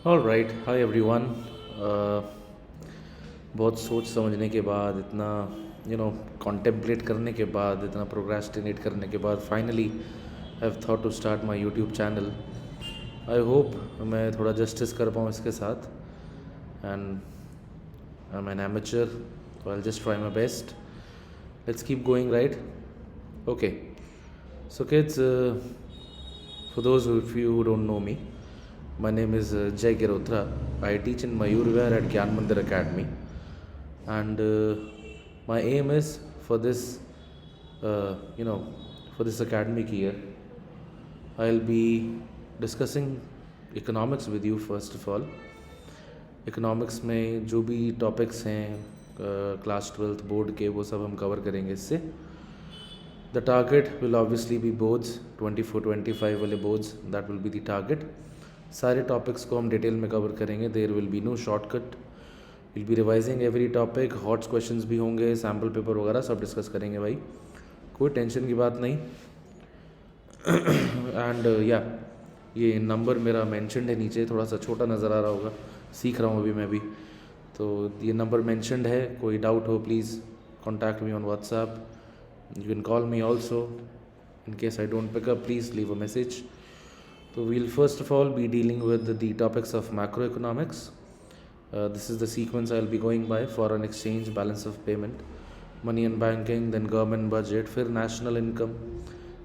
All right, hi everyone. बहुत सोच समझने के बाद, इतना कॉन्टेम्पलेट करने के बाद, इतना प्रोक्रेस्टिनेट करने के बाद finally I have thought to start my YouTube channel. I hope मैं थोड़ा जस्टिस कर पाऊँ इसके साथ। And I am an amateur, so I'll just try my best. Let's keep going, right? Okay. So kids, for those of you who don't know me, my name is Jay Girotra. I teach in Mayurvihar at Gyan Mandir Academy, and my aim is for this, for this academic year, I'll be discussing economics with you first of all. Economics में जो भी topics हैं class 12th board के, वो सब हम cover करेंगे इससे। The target will obviously be boards 24-25 वाले boards, that will be the target. सारे टॉपिक्स को हम डिटेल में कवर करेंगे। There will be no shortcut, will be revising every topic. Hot questions भी होंगे, सैम्पल पेपर वगैरह सब डिस्कस करेंगे भाई, कोई टेंशन की बात नहीं। एंड ये नंबर मेरा मेंशन्ड है नीचे, थोड़ा सा छोटा नज़र आ रहा होगा, सीख रहा हूँ अभी मैं भी। तो ये नंबर मेंशन्ड है, कोई डाउट हो please contact me on WhatsApp. You can call me also in case I don't pick up, please leave a message. तो we'll first of all be dealing with the topics of macroeconomics. This is the sequence I will be going by: foreign exchange, balance of payment, money and banking, then government budget, फिर national income,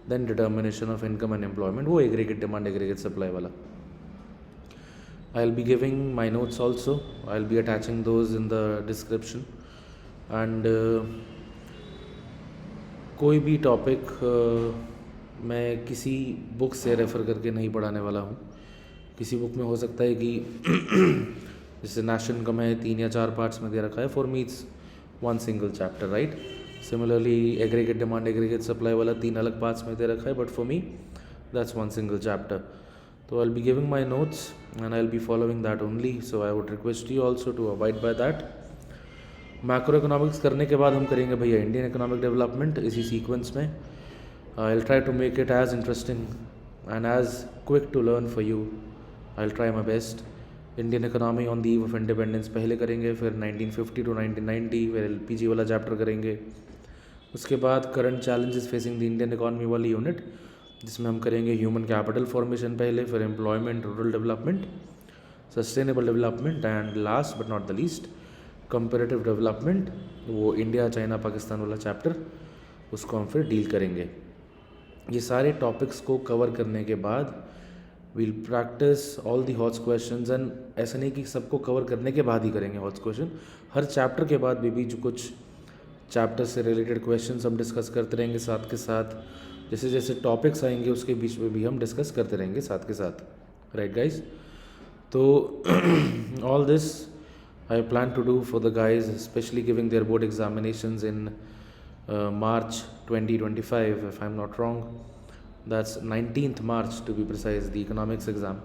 then determination of income and employment, वो aggregate demand aggregate supply वाला। I'll be giving my notes also. I'll be attaching those in the description. And कोई भी topic मैं किसी book से refer करके नहीं पढ़ाने वाला हूँ। किसी बुक में हो सकता है कि जैसे नेशनल इनकम है 3 या 4 पार्ट्स में दे रखा है, for me it's 1 single chapter, right. Similarly aggregate demand aggregate supply वाला 3 अलग पार्ट्स में दे रखा है, but for me that's 1 single chapter. So I'll be giving my notes and I'll be following that only. So I would request you also to abide by that. Macro economics करने के बाद हम करेंगे भैया Indian economic development, इसी sequence में. I'll try to make it as interesting and as quick to learn for you. I'll try my best. Indian economy on the eve of independence पहले करेंगे, फिर 1950 to 1990, फिर एलपीजी वाला chapter करेंगे. उसके बाद current challenges facing the Indian economy वाली unit, जिसमें हम करेंगे ह्यूमन कैपिटल फॉर्मेशन पहले, फिर employment, rural development, sustainable development, and last but not the least comparative development. वो इंडिया चाइना पाकिस्तान वाला चैप्टर, उसको हम फिर डील करेंगे. ये सारे टॉपिक्स को कवर करने के बाद we'll practise all the HOTS questions. And ऐसा नहीं कि सबको कवर करने के बाद ही करेंगे हॉट्स क्वेश्चन, हर चैप्टर के बाद भी जो कुछ चैप्टर से रिलेटेड क्वेश्चन हम डिस्कस करते रहेंगे साथ के साथ. जैसे जैसे टॉपिक्स आएंगे उसके बीच में भी हम डिस्कस करते रहेंगे साथ के साथ, राइट गाइज. तो all this I plan to do for the guys specially giving their board examinations in March 2025, if I'm not wrong. That's 19th March to be precise, the economics exam.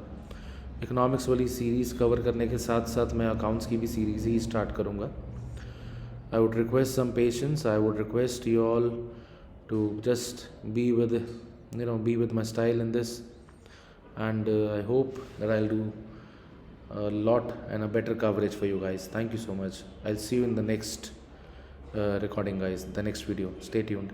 Economics वाली series cover करने के साथ साथ मैं accounts की भी series ही start करूँगा. I would request some patience. I would request you all to just be with my style in this, and I hope that I'll do a lot and a better coverage for you guys. Thank you so much. I'll see you in the next recording, guys, the next video. Stay tuned.